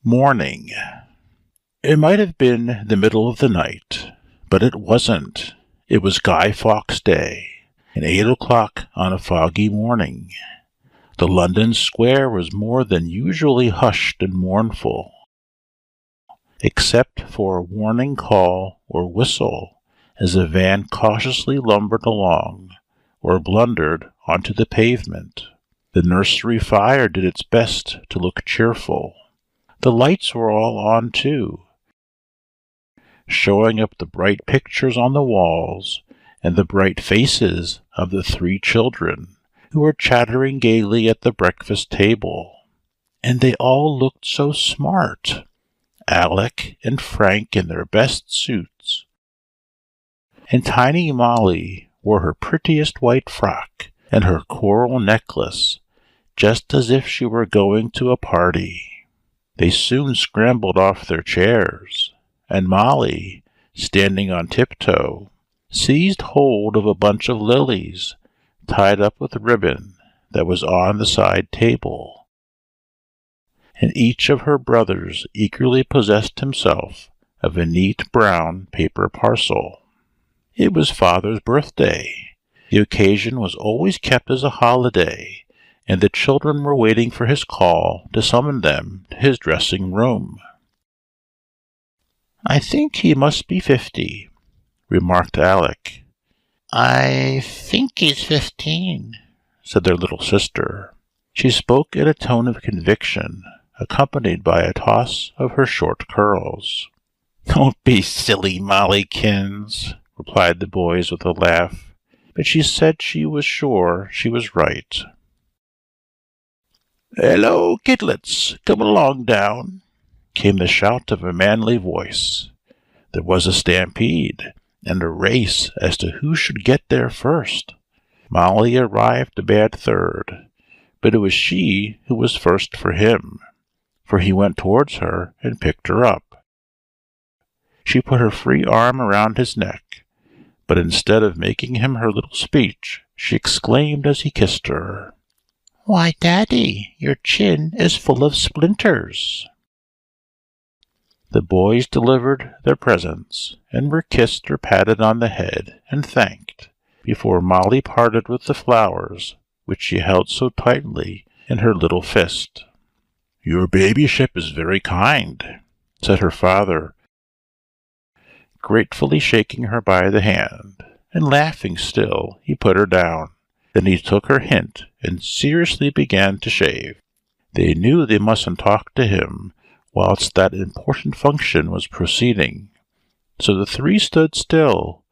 Morning. It might have been the middle of the night, but it wasn't. It was Guy Fawkes Day, and 8 o'clock on a foggy morning. The London square was more than usually hushed and mournful, except for a warning call or whistle as a van cautiously lumbered along, or blundered onto the pavement. The nursery fire did its best to look cheerful. The lights were all on, too, showing up the bright pictures on the walls and the bright faces of the 3 children who were chattering gaily at the breakfast table. And they all looked so smart. Alec and Frank in their best suits, and tiny Molly wore her prettiest white frock and her coral necklace, just as if she were going to a party. They soon scrambled off their chairs, and Molly, standing on tiptoe, seized hold of a bunch of lilies tied up with ribbon that was on the side table, and each of her brothers eagerly possessed himself of a neat brown paper parcel. It was Father's birthday. The occasion was always kept as a holiday, and the children were waiting for his call to summon them to his dressing room. "I think he must be 50, remarked Alec. "I think he's 15, said their little sister. She spoke in a tone of conviction, accompanied by a toss of her short curls. "Don't be silly, Mollykins," replied the boys with a laugh, but she said she was sure she was right. "Hello, kidlets, come along down," came the shout of a manly voice. There was a stampede and a race as to who should get there first. Molly arrived a bad third, but it was she who was first for him, for he went towards her and picked her up. She put her free arm around his neck, but instead of making him her little speech, she exclaimed as he kissed her, "Why, Daddy, your chin is full of splinters." The boys delivered their presents, and were kissed or patted on the head and thanked, before Molly parted with the flowers which she held so tightly in her little fist. "Your babyship is very kind," said her father, gratefully shaking her by the hand, and laughing still, he put her down. Then he took her hint and seriously began to shave. They knew they mustn't talk to him whilst that important function was proceeding, so the 3 stood still,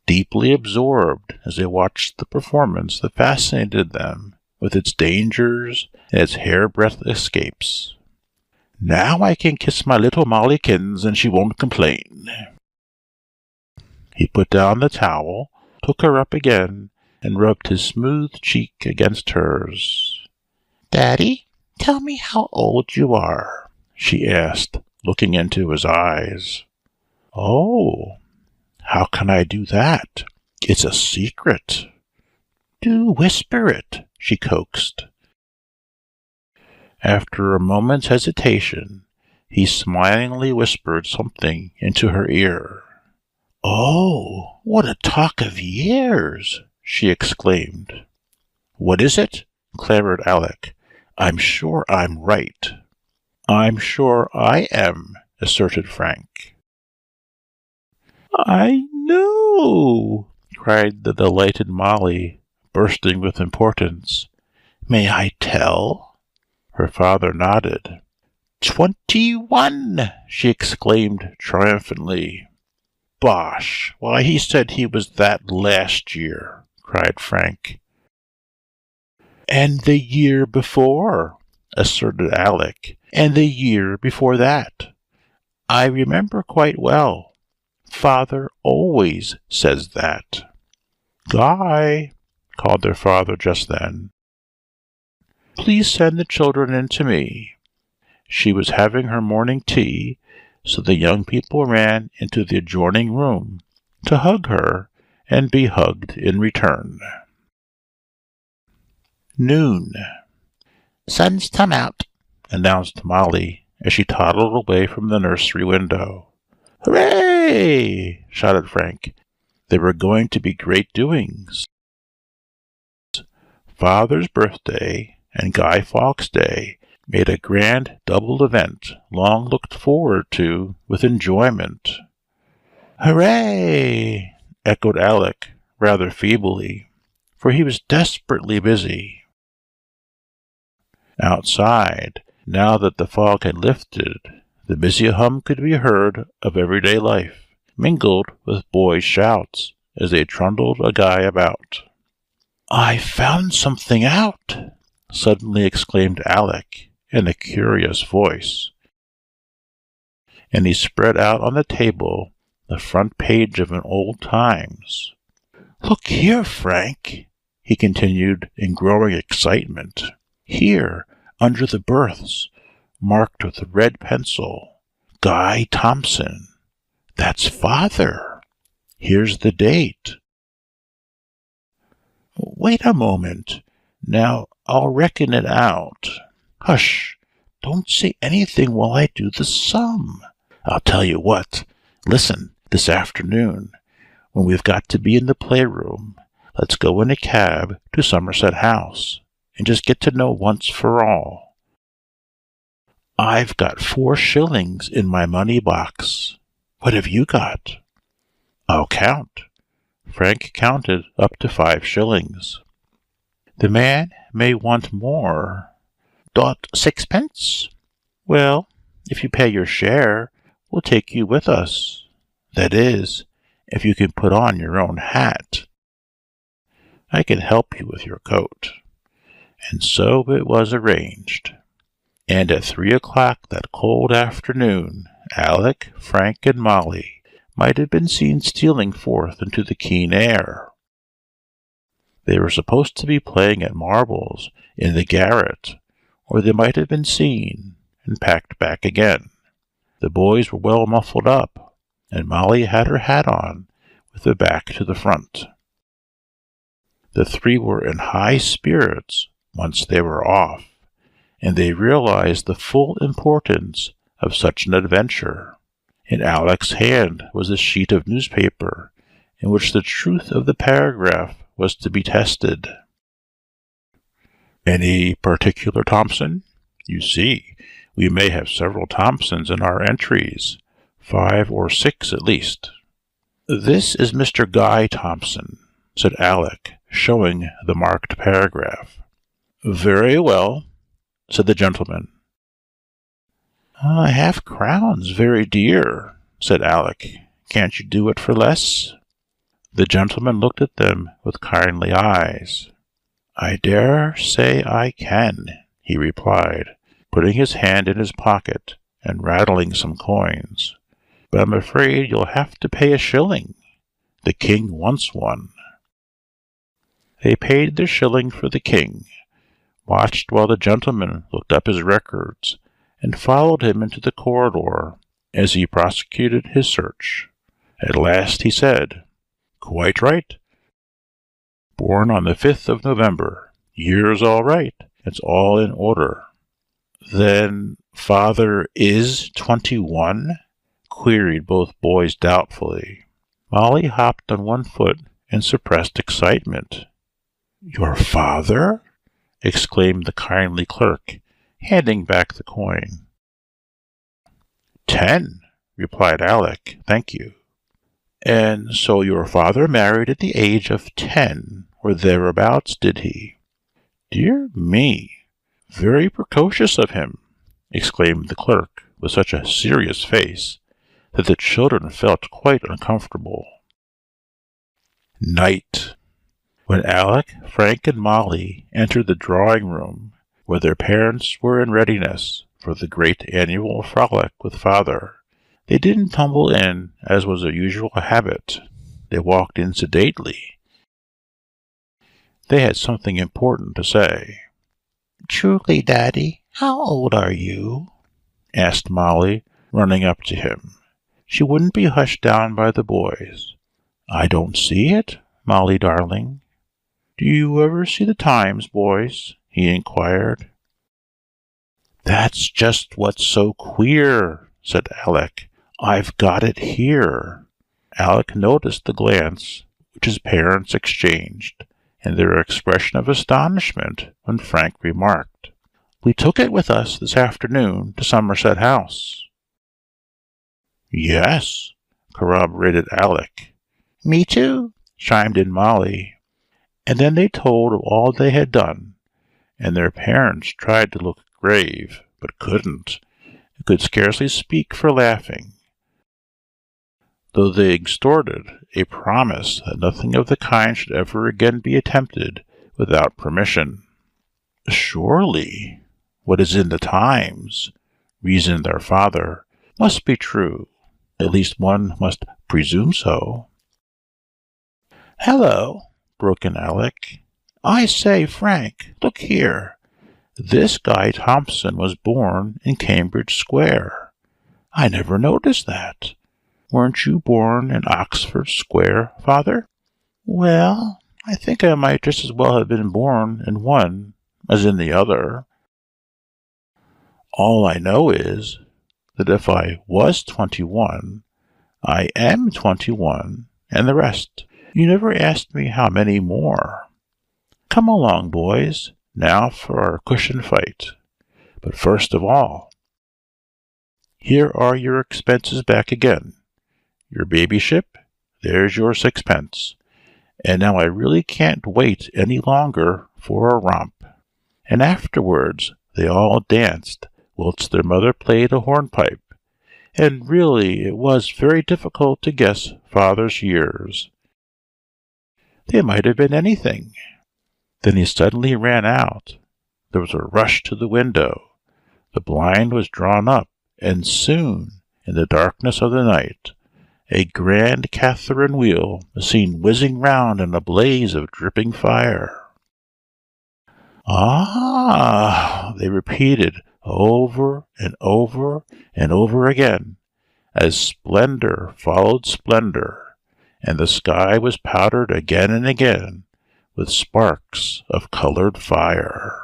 deeply absorbed as they watched the performance that fascinated them with its dangers and its hairbreadth escapes. "Now I can kiss my little Mollykins and she won't complain." He put down the towel, took her up again, and rubbed his smooth cheek against hers. "Daddy, tell me how old you are," she asked, looking into his eyes. "Oh, how can I do that? It's a secret." "Do whisper it," she coaxed. After a moment's hesitation, he smilingly whispered something into her ear. "Oh, what a talk of years!" she exclaimed. "What is it?" clamored Alec. "I'm sure I'm right." "I'm sure I am," asserted Frank. "I know!" cried the delighted Molly, bursting with importance. "May I tell?" Her father nodded. 21! She exclaimed triumphantly. "Bosh! Why, he said he was that last year," cried Frank. "And the year before," asserted Alec. "And the year before that. I remember quite well. Father always says that." "Guy," called their father just then, "please send the children in to me." She was having her morning tea, so the young people ran into the adjoining room to hug her and be hugged in return. Noon. "Sun's come out," announced Molly as she toddled away from the nursery window. "Hooray!" shouted Frank. There were going to be great doings. Father's birthday and Guy Fawkes Day made a grand double event long looked forward to with enjoyment. "Hooray!" echoed Alec, rather feebly, for he was desperately busy. Outside, now that the fog had lifted, the busy hum could be heard of everyday life, mingled with boys' shouts as they trundled a Guy about. "I found something out!" suddenly exclaimed Alec in a curious voice, and he spread out on the table the front page of an old Times. "Look here, Frank," he continued in growing excitement. "Here, under the berths, marked with a red pencil, Guy Thompson. That's Father. Here's the date." "Wait a moment. Now, I'll reckon it out." "Hush! Don't say anything while I do the sum. I'll tell you what. Listen, this afternoon, when we've got to be in the playroom, let's go in a cab to Somerset House and just get to know once for all. I've got 4 shillings in my money box. What have you got?" "I'll count." Frank counted up to 5 shillings. "The man may want more. Dot 6pence? Well, if you pay your share, we'll take you with us. That is, if you can put on your own hat. I can help you with your coat." And so it was arranged. And at 3 o'clock that cold afternoon, Alec, Frank, and Molly might have been seen stealing forth into the keen air. They were supposed to be playing at marbles in the garret, or they might have been seen and packed back again. The boys were well muffled up, and Molly had her hat on with the back to the front. The 3 were in high spirits once they were off, and they realized the full importance of such an adventure. In Alec's hand was a sheet of newspaper in which the truth of the paragraph was to be tested. "Any particular Thompson? You see, we may have several Thompsons in our entries, 5 or 6 at least." "This is Mr. Guy Thompson," said Alec, showing the marked paragraph. "Very well," said the gentleman. "£half-crown's very dear," said Alec. "Can't you do it for less?" The gentleman looked at them with kindly eyes. "I dare say I can," he replied, putting his hand in his pocket and rattling some coins. "But I'm afraid you'll have to pay a shilling. The king wants one." They paid their shilling for the king, watched while the gentleman looked up his records, and followed him into the corridor as he prosecuted his search. At last he said, "Quite right. Born on the 5th of November. Year's all right. It's all in order." "Then Father is 21? queried both boys doubtfully. Molly hopped on one foot in suppressed excitement. "Your father?" exclaimed the kindly clerk, handing back the coin. 10, replied Alec. "Thank you." "And so your father married at the age of 10, or thereabouts, did he?" "Dear me! Very precocious of him," exclaimed the clerk, with such a serious face that the children felt quite uncomfortable. Night. When Alec, Frank, and Molly entered the drawing-room, where their parents were in readiness for the great annual frolic with Father, they didn't tumble in, as was their usual habit. They walked in sedately. They had something important to say. "Truly, Daddy, how old are you?" asked Molly, running up to him. She wouldn't be hushed down by the boys. "I don't see it, Molly darling." "Do you ever see the Times, boys?" he inquired. "That's just what's so queer," said Alec. "I've got it here." Alec noticed the glance which his parents exchanged, and their expression of astonishment when Frank remarked, "We took it with us this afternoon to Somerset House." "Yes," corroborated Alec. "Me too," chimed in Molly. And then they told of all they had done, and their parents tried to look grave, but couldn't, and could scarcely speak for laughing, though they extorted a promise that nothing of the kind should ever again be attempted without permission. "Surely what is in the Times," reasoned their father, "must be true. At least one must presume so." "Hello," broke in Alec. "I say, Frank, look here. This guy Thompson was born in Cambridge Square. I never noticed that. Weren't you born in Oxford Square, father?" "Well, I think I might just as well have been born in one as in the other. All I know is that if I was 21, I am 21, and the rest. You never asked me how many more. Come along, boys, now for our cushion fight. But first of all, here are your expenses back again. Your babyship, there's your 6pence. And now I really can't wait any longer for a romp." And afterwards they all danced whilst their mother played a hornpipe, and really it was very difficult to guess father's years. They might have been anything. Then he suddenly ran out. There was a rush to the window. The blind was drawn up, and soon, in the darkness of the night, a grand Catherine wheel was seen whizzing round in a blaze of dripping fire. "Ah!" they repeated over and over and over again, as splendor followed splendor, and the sky was powdered again and again with sparks of colored fire.